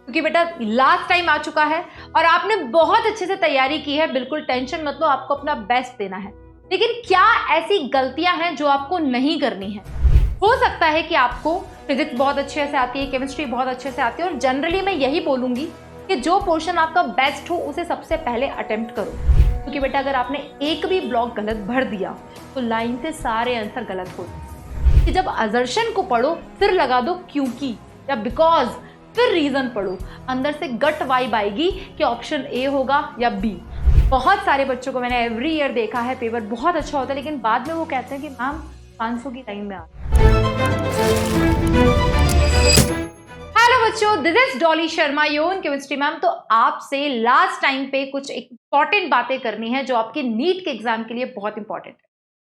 क्योंकि बेटा last time आ चुका है और आपने बहुत अच्छे से तैयारी की है, बिल्कुल टेंशन मत लो, आपको अपना बेस्ट देना है। लेकिन क्या ऐसी गलतियां हैं जो आपको नहीं करनी है? हो सकता है कि आपको फिजिक्स बहुत अच्छे से आती है, केमिस्ट्री बहुत अच्छे से आती है, और जनरली मैं यही बोलूंगी कि जो पोर्शन आपका बेस्ट हो उसे सबसे पहले अटेम्प्ट करो। क्योंकि बेटा अगर आपने एक भी ब्लॉक गलत भर दिया तो लाइन से सारे आंसर गलत होते हैं। जब असर्शन को पढ़ो फिर लगा दो क्योंकि या बिकॉज, फिर रीजन पढ़ो, अंदर से गट वाइब आएगी कि ऑप्शन ए होगा या बी। बहुत सारे बच्चों को मैंने एवरी ईयर देखा है, पेपर बहुत अच्छा होता है लेकिन बाद में वो कहते हैं कि मैम 500 की लाइन में आ। हेलो बच्चों, this is Dolly Sharma, your chemistry ma'am. तो आपसे लास्ट टाइम पे कुछ इंपॉर्टेंट बातें करनी है जो आपके नीट के एग्जाम के लिए बहुत इंपॉर्टेंट है।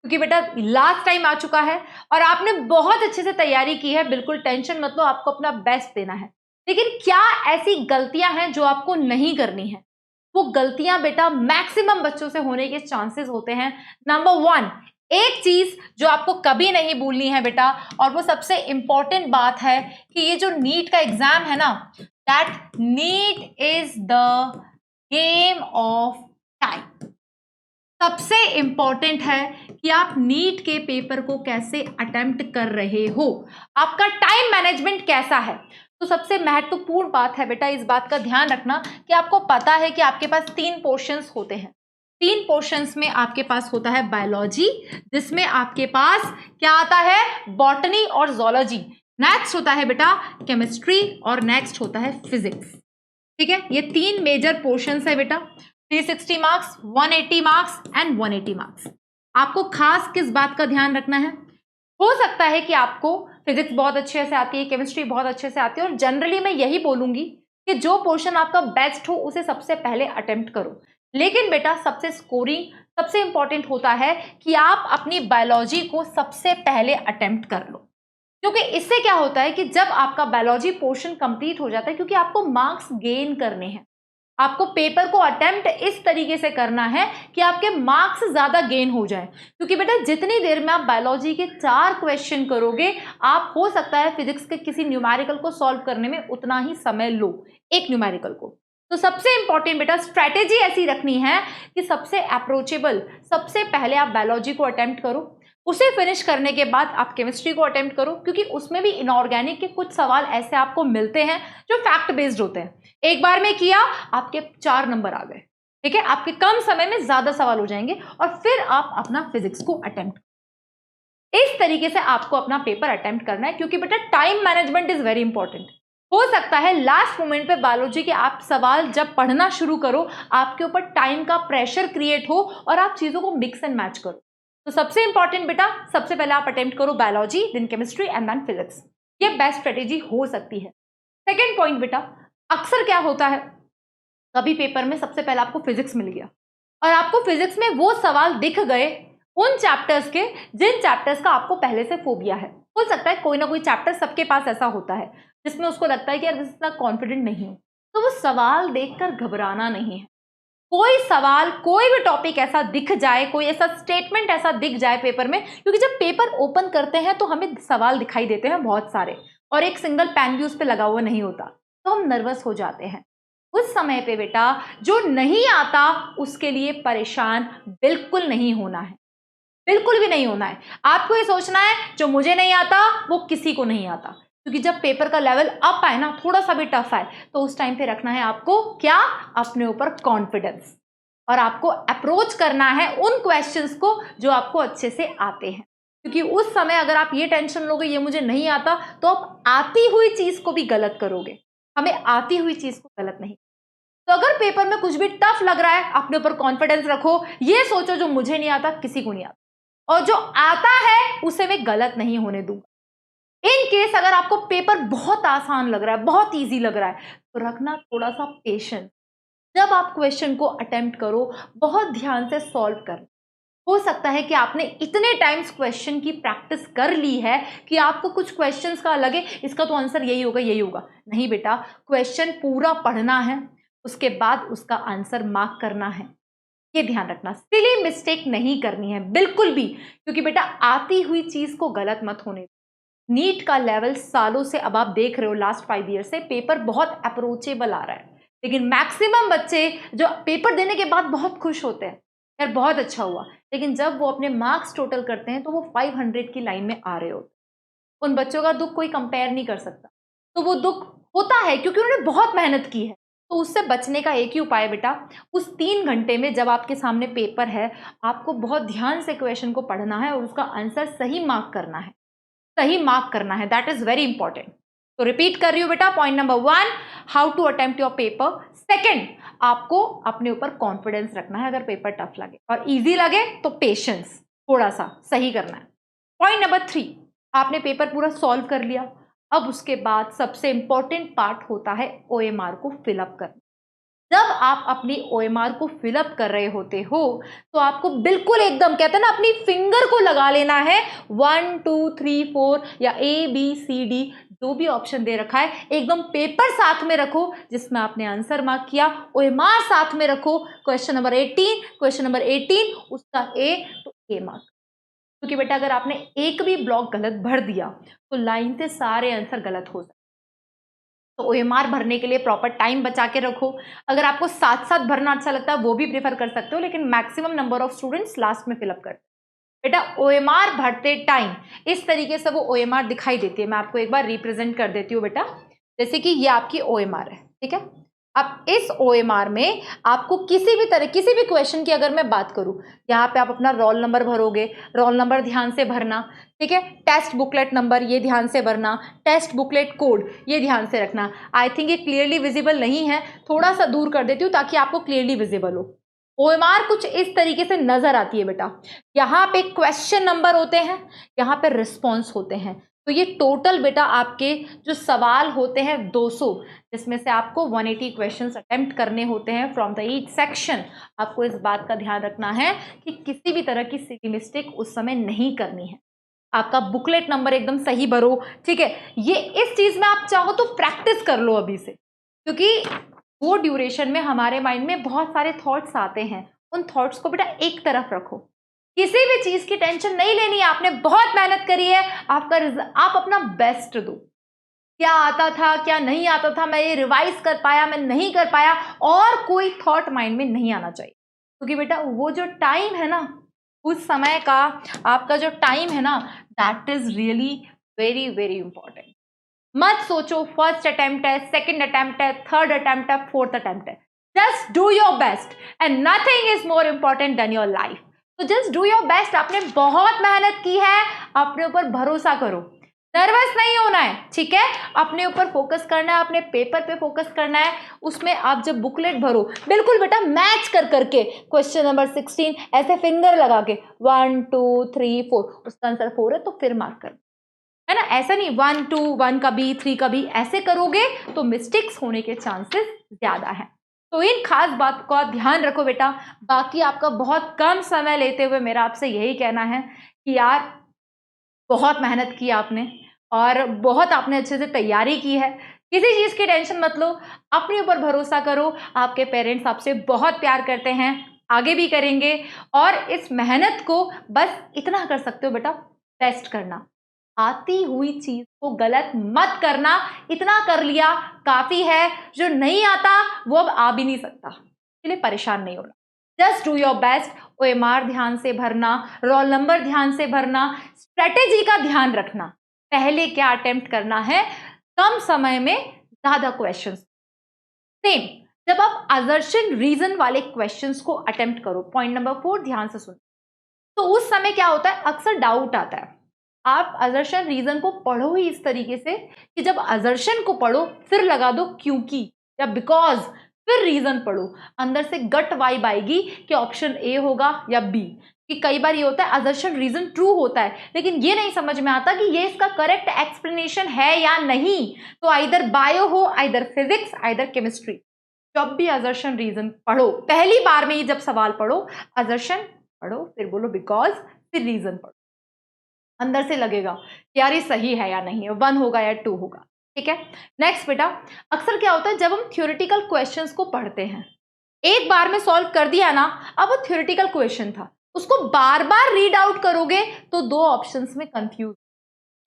क्योंकि बेटा लास्ट टाइम आ चुका है और आपने बहुत अच्छे से तैयारी की है, बिल्कुल टेंशन मत लो, आपको अपना बेस्ट देना है। लेकिन क्या ऐसी गलतियां हैं जो आपको नहीं करनी है? वो गलतियां बेटा मैक्सिमम बच्चों से होने के चांसेस होते हैं। नंबर 1, एक चीज जो आपको कभी नहीं भूलनी है बेटा, और वो सबसे इंपॉर्टेंट बात है कि ये जो नीट का एग्जाम है ना, that NEET is the game of time. सबसे इंपॉर्टेंट है कि आप नीट के पेपर को कैसे अटेम्प्ट कर रहे हो, आपका टाइम मैनेजमेंट कैसा है। तो सबसे महत्वपूर्ण बात है बेटा, इस बात का ध्यान रखना कि आपको पता है कि आपके पास 3 पोर्शंस होते हैं। 3 पोर्शंस में आपके पास होता है बायोलॉजी, जिसमें आपके पास क्या आता है, बॉटनी और जोलॉजी। नेक्स्ट होता है बेटा केमिस्ट्री और नेक्स्ट होता है फिजिक्स। ठीक है, ये 3 मेजर पोर्शंस है बेटा। 360 मार्क्स, 180 मार्क्स एंड 180 मार्क्स। आपको खास किस बात का ध्यान रखना है? हो सकता है कि आपको फिजिक्स बहुत अच्छे से आती है, केमिस्ट्री बहुत अच्छे से आती है, और जनरली मैं यही बोलूंगी कि जो पोर्शन आपका बेस्ट हो उसे सबसे पहले अटेम्प्ट करो। लेकिन बेटा सबसे स्कोरिंग, सबसे इंपॉर्टेंट होता है कि आप अपनी बायोलॉजी को सबसे पहले अटेम्प्ट कर लो। क्योंकि इससे क्या होता है कि जब आपका बायोलॉजी पोर्शन कंप्लीट हो जाता है, क्योंकि आपको मार्क्स गेन करने हैं, आपको पेपर को अटेम्प्ट इस तरीके से करना है कि आपके मार्क्स ज्यादा गेन हो जाए। क्योंकि बेटा जितनी देर में आप बायोलॉजी के 4 क्वेश्चन करोगे, आप हो सकता है फिजिक्स के किसी न्यूमेरिकल को सॉल्व करने में उतना ही समय लो, एक न्यूमेरिकल को। तो सबसे इंपॉर्टेंट बेटा स्ट्रैटेजी ऐसी रखनी है कि सबसे अप्रोचेबल, सबसे पहले आप बायोलॉजी को अटेम्प्ट करो, उसे फिनिश करने के बाद आप केमिस्ट्री को अटेम्प्ट करो, क्योंकि उसमें भी इनऑर्गेनिक के कुछ सवाल ऐसे आपको मिलते हैं जो फैक्ट बेस्ड होते हैं। एक बार में किया, आपके 4 नंबर आ गए। ठीक है, आपके कम समय में ज्यादा सवाल हो जाएंगे और फिर आप अपना फिजिक्स को अटेम्प्ट, इस तरीके से आपको अपना पेपर अटेम्प्ट करना है। क्योंकि बेटा time management is very important. हो सकता है लास्ट मोमेंट पे बायोलॉजी के आप सवाल जब पढ़ना शुरू करो, आपके ऊपर टाइम का प्रेशर क्रिएट हो और आप चीजों को मिक्स एंड मैच करो। तो सबसे इंपॉर्टेंट बेटा, सबसे पहले आप अटेम्प्ट करो biology, then chemistry and then physics. ये बेस्ट स्ट्रेटेजी हो सकती है। सेकेंड पॉइंट बेटा, अक्सर क्या होता है, कभी पेपर में सबसे पहले आपको फिजिक्स मिल गया और आपको फिजिक्स में वो सवाल दिख गए उन चैप्टर्स के जिन चैप्टर्स का आपको पहले से फोबिया है। हो सकता है कोई ना कोई चैप्टर सबके पास ऐसा होता है जिसमें उसको लगता है कि यार इतना कॉन्फिडेंट नहीं हूं। तो वो सवाल देखकर घबराना नहीं है। कोई सवाल, कोई भी टॉपिक ऐसा दिख जाए, कोई ऐसा स्टेटमेंट ऐसा दिख जाए पेपर में, क्योंकि जब पेपर ओपन करते हैं तो हमें सवाल दिखाई देते हैं बहुत सारे और एक सिंगल पेन भी उस पर लगा हुआ नहीं होता, तो हम नर्वस हो जाते हैं। उस समय पे बेटा जो नहीं आता उसके लिए परेशान बिल्कुल नहीं होना है, बिल्कुल भी नहीं होना है। आपको ये सोचना है जो मुझे नहीं आता वो किसी को नहीं आता। क्योंकि जब पेपर का लेवल अप आए ना, थोड़ा सा भी टफ आए, तो उस टाइम पे रखना है आपको क्या, अपने ऊपर कॉन्फिडेंस, और आपको अप्रोच करना है उन क्वेश्चंस को जो आपको अच्छे से आते हैं। क्योंकि उस समय अगर आप ये टेंशन लोगे ये मुझे नहीं आता, तो आप आती हुई चीज को भी गलत करोगे। हमें आती हुई चीज को गलत नहीं। तो अगर पेपर में कुछ भी टफ लग रहा है, अपने ऊपर कॉन्फिडेंस रखो, ये सोचो जो मुझे नहीं आता किसी को नहीं आता, और जो आता है उसे मैं गलत नहीं होने दूंगा। इन केस अगर आपको पेपर बहुत आसान लग रहा है, बहुत इजी लग रहा है, तो रखना थोड़ा सा पेशेंस। जब आप क्वेश्चन को अटेम्प्ट करो, बहुत ध्यान से सॉल्व कर। हो सकता है कि आपने इतने टाइम्स क्वेश्चन की प्रैक्टिस कर ली है कि आपको कुछ क्वेश्चंस का लगे इसका तो आंसर यही होगा, यही होगा। नहीं बेटा, क्वेश्चन पूरा पढ़ना है, उसके बाद उसका आंसर मार्क करना है। ये ध्यान रखना, सिली मिस्टेक नहीं करनी है बिल्कुल भी। क्योंकि बेटा आती हुई चीज को गलत मत होने दो। नीट का लेवल सालों से, अब आप देख रहे हो लास्ट 5 ईयर से पेपर बहुत अप्रोचेबल आ रहा है, लेकिन मैक्सिमम बच्चे जो पेपर देने के बाद बहुत खुश होते हैं, यार बहुत अच्छा हुआ, लेकिन जब वो अपने मार्क्स टोटल करते हैं तो वो 500 की लाइन में आ रहे होते हैं। उन बच्चों का दुख कोई कंपेयर नहीं कर सकता, तो वो दुख होता है क्योंकि उन्होंने बहुत मेहनत की है। तो उससे बचने का एक ही उपाय है बेटा, उस 3 घंटे में जब आपके सामने पेपर है, आपको बहुत ध्यान से क्वेश्चन को पढ़ना है और उसका आंसर सही मार्क करना है, सही मार्क करना है, दैट इज वेरी इंपॉर्टेंट। तो रिपीट कर रही हूं बेटा, point number 1, how to attempt your paper. Second, आपको अपने ऊपर कॉन्फिडेंस रखना है, अगर पेपर टफ लगे और इजी लगे तो पेशेंस, थोड़ा सा सही करना है। पॉइंट नंबर 3, आपने पेपर पूरा सॉल्व कर लिया, अब उसके बाद सबसे इंपॉर्टेंट पार्ट होता है ओएमआर को फिलअप करना। जब आप अपनी ओएमआर को फिलअप कर रहे होते हो तो आपको बिल्कुल एकदम, कहते हैं ना, अपनी फिंगर को लगा लेना है 1 2 3 4 या ABCD जो भी ऑप्शन दे रखा है, एकदम पेपर साथ में रखो जिसमें आपने आंसर मार्क किया, ओएमआर साथ में रखो, क्वेश्चन नंबर 18 उसका A तो A मार्क। क्योंकि बेटा अगर आपने एक भी ब्लॉक गलत भर दिया तो लाइन से सारे आंसर गलत हो सकते। तो ओएमआर भरने के लिए प्रॉपर टाइम बचा के रखो। अगर आपको साथ साथ भरना अच्छा लगता है वो भी प्रेफर कर सकते हो, लेकिन maximum number of students last में फिलअप करते हैं। बेटा ओएमआर भरते टाइम इस तरीके से वो ओएमआर दिखाई देती है, मैं आपको एक बार रिप्रेजेंट कर देती हूँ बेटा। जैसे कि ये आपकी ओएमआर है, ठीक है। अब इस ओएमआर में आपको किसी भी क्वेश्चन की अगर मैं बात करूं, यहाँ पे आप अपना रोल नंबर भरोगे, रोल नंबर ध्यान से भरना, ठीक है। टेस्ट बुकलेट नंबर ये ध्यान से भरना, टेस्ट बुकलेट कोड ये ध्यान से रखना। आई थिंक ये क्लियरली विजिबल नहीं है, थोड़ा सा दूर कर देती हूँ ताकि आपको क्लियरली विजिबल हो। ओएमआर कुछ इस तरीके से नजर आती है बेटा, यहाँ पे क्वेश्चन नंबर होते हैं, यहाँ पे रिस्पॉन्स होते हैं। तो ये टोटल बेटा आपके जो सवाल होते हैं 200, जिसमें से आपको 180 क्वेश्चंस अटेम्प्ट करने होते हैं फ्रॉम द ईच सेक्शन। आपको इस बात का ध्यान रखना है कि किसी भी तरह की सिली मिस्टेक उस समय नहीं करनी है। आपका बुकलेट नंबर एकदम सही भरो, ठीक है। ये इस चीज में आप चाहो तो प्रैक्टिस कर लो अभी से, क्योंकि वो ड्यूरेशन में हमारे माइंड में बहुत सारे थॉट्स आते हैं, उन थॉट्स को बेटा एक तरफ रखो। किसी भी चीज की टेंशन नहीं लेनी है, आपने बहुत मेहनत करी है, आप अपना बेस्ट दो। क्या आता था, क्या नहीं आता था, मैं ये रिवाइज कर पाया, मैं नहीं कर पाया, और कोई थॉट माइंड में नहीं आना चाहिए। क्योंकि बेटा वो जो टाइम है ना, उस समय का आपका जो टाइम है ना, that is really very very important. मत सोचो फर्स्ट अटेम्प्ट है, सेकंड अटेम्प्ट है, थर्ड अटेम्प्ट है, फोर्थ अटेम्प्ट है। Just do your best and nothing is more important than your life. तो जस्ट डू योर बेस्ट। आपने बहुत मेहनत की है, अपने ऊपर भरोसा करो, नर्वस नहीं होना है, ठीक है। अपने ऊपर फोकस करना है, अपने पेपर पे फोकस करना है। उसमें आप जब बुकलेट भरो, बिल्कुल बेटा मैच कर करके क्वेश्चन नंबर 16 ऐसे फिंगर लगा के 1 2 3 4, उसका आंसर 4 है तो फिर मार्क कर, है ना। ऐसा नहीं 1 2 1 का भी 3 का भी, ऐसे करोगे तो मिस्टेक्स होने के चांसेस ज्यादा है। तो इन खास बात का ध्यान रखो बेटा। बाकी आपका बहुत कम समय लेते हुए मेरा आपसे यही कहना है कि यार बहुत मेहनत की आपने और बहुत आपने अच्छे से तैयारी की है, किसी चीज की टेंशन मत लो, अपने ऊपर भरोसा करो। आपके पेरेंट्स आपसे बहुत प्यार करते हैं, आगे भी करेंगे, और इस मेहनत को बस इतना कर सकते हो बेटा, बेस्ट करना। आती हुई चीज को गलत मत करना, इतना कर लिया काफी है। जो नहीं आता वो अब आ भी नहीं सकता, इसलिए परेशान नहीं होना। Just do your best. OMR ध्यान से भरना, रोल नंबर ध्यान से भरना, स्ट्रेटेजी का ध्यान रखना, पहले क्या अटेम्प्ट करना है, कम समय में ज्यादा क्वेश्चंस। सेम जब आप असर्शन रीजन वाले क्वेश्चंस को अटेम्प्ट करो, पॉइंट नंबर 4 ध्यान से सुनो, तो उस समय क्या होता है, अक्सर डाउट आता है। आप असर्शन रीजन को पढ़ो ही इस तरीके से कि जब असर्शन को पढ़ो फिर लगा दो क्योंकि या बिकॉज, फिर रीजन पढ़ो, अंदर से गट वाइब आएगी कि ऑप्शन ए होगा या बी। कि कई बार ये होता है असर्शन रीजन ट्रू होता है, लेकिन ये नहीं समझ में आता कि ये इसका करेक्ट एक्सप्लेनेशन है या नहीं। तो आइदर बायो हो, आइदर फिजिक्स, आइदर केमिस्ट्री, जब भी असर्शन रीजन पढ़ो, पहली बार में ही जब सवाल पढ़ो, असर्शन पढ़ो, फिर बोलो बिकॉज, फिर रीजन पढ़ो, अंदर से लगेगा कि यार ये सही है या नहीं है, 1 होगा या 2 होगा, ठीक है। नेक्स्ट बेटा, अक्सर क्या होता है जब हम थ्योरेटिकल क्वेश्चंस को पढ़ते हैं, एक बार में सॉल्व कर दिया ना, अब वो थ्योरेटिकल क्वेश्चन था, उसको बार बार रीड आउट करोगे तो 2 ऑप्शंस में कंफ्यूज,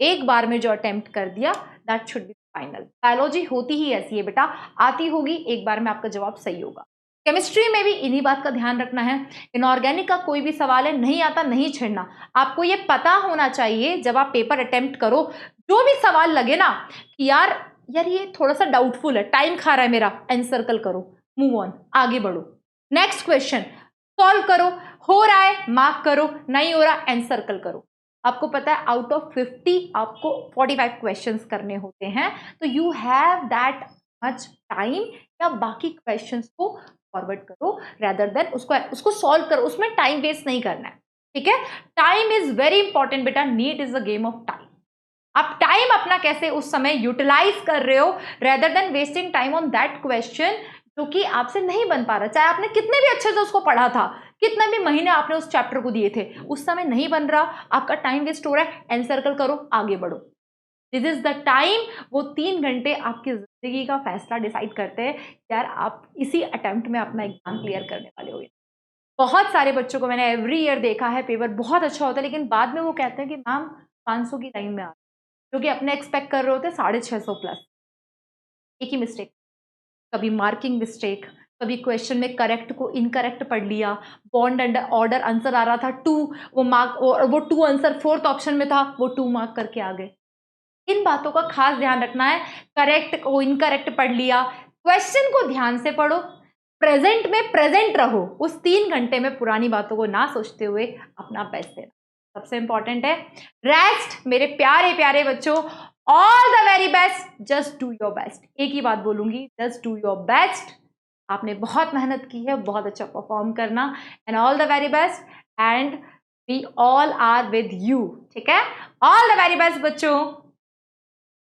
एक बार में जो अटेम्प्ट कर दिया that should be final. Biology होती ही ऐसी है बेटा, आती होगी एक बार में आपका जवाब सही होगा। केमिस्ट्री में भी इन्हीं बात का ध्यान रखना है। इनऑर्गेनिक का कोई भी सवाल है, नहीं आता नहीं छेड़ना। आपको ये पता होना चाहिए जब आप पेपर अटेम्प्ट करो, जो भी सवाल लगे ना कि यार ये थोड़ा सा डाउटफुल है, टाइम खा रहा है मेरा, एनसर्कल करो, मूव ऑन, आगे बढ़ो, नेक्स्ट क्वेश्चन सॉल्व करो, हो रहा है मार्क करो, नहीं हो रहा एनसर्कल करो। आपको पता है आउट ऑफ 50 आपको 45 क्वेश्चंस करने होते हैं, तो you have that much time, या बाकी क्वेश्चंस को फॉरवर्ड करो रेदर देन उसको सॉल्व करो, उसमें टाइम वेस्ट नहीं करना है, ठीक है। टाइम इज वेरी इंपॉर्टेंट बेटा, NEET is a game of time. आप टाइम अपना कैसे उस समय यूटिलाइज कर रहे हो rather than wasting time on that question जो कि आपसे नहीं बन पा रहा, चाहे आपने कितने भी अच्छे से उसको पढ़ा था, कितने भी महीने आपने उस चैप्टर को दिए थे, उस समय नहीं बन रहा, आपका टाइम वेस्ट हो रहा है, एनसर्कल करो, आगे बढ़ो। This is the time. वो 3 घंटे आपकी जिंदगी का फैसला डिसाइड करते हैं, यार आप इसी अटेम्प्ट में अपना एग्जाम क्लियर करने वाले हो। बहुत सारे बच्चों को मैंने एवरी ईयर देखा है, पेपर बहुत अच्छा होता है, लेकिन बाद में वो कहते हैं कि मैम 500 की लाइन में आ, जो कि अपने एक्सपेक्ट कर रहे होते 650 प्लस। एक ही मिस्टेक, कभी मार्किंग मिस्टेक, कभी क्वेश्चन में करेक्ट को इनकरेक्ट पढ़ लिया, बॉन्ड एंड ऑर्डर आंसर आ रहा था 2, वो मार्क वो 2 आंसर 4th ऑप्शन में था, वो 2 मार्क करके आ गए। इन बातों का खास ध्यान रखना है। करेक्ट को इनकरेक्ट पढ़ लिया, क्वेश्चन को ध्यान से पढ़ो, प्रेजेंट में प्रेजेंट रहो, उस 3 घंटे में पुरानी बातों को ना सोचते हुए अपना बेस्ट देना सबसे इंपॉर्टेंट है। रेस्ट मेरे प्यारे प्यारे बच्चों, all the very best, just do your best. एक ही बात बोलूंगी, जस्ट डू योर बेस्ट। आपने बहुत मेहनत की है, बहुत अच्छा परफॉर्म करना, and all the very best, and we all are with you, ठीक है। ऑल द वेरी बेस्ट बच्चों।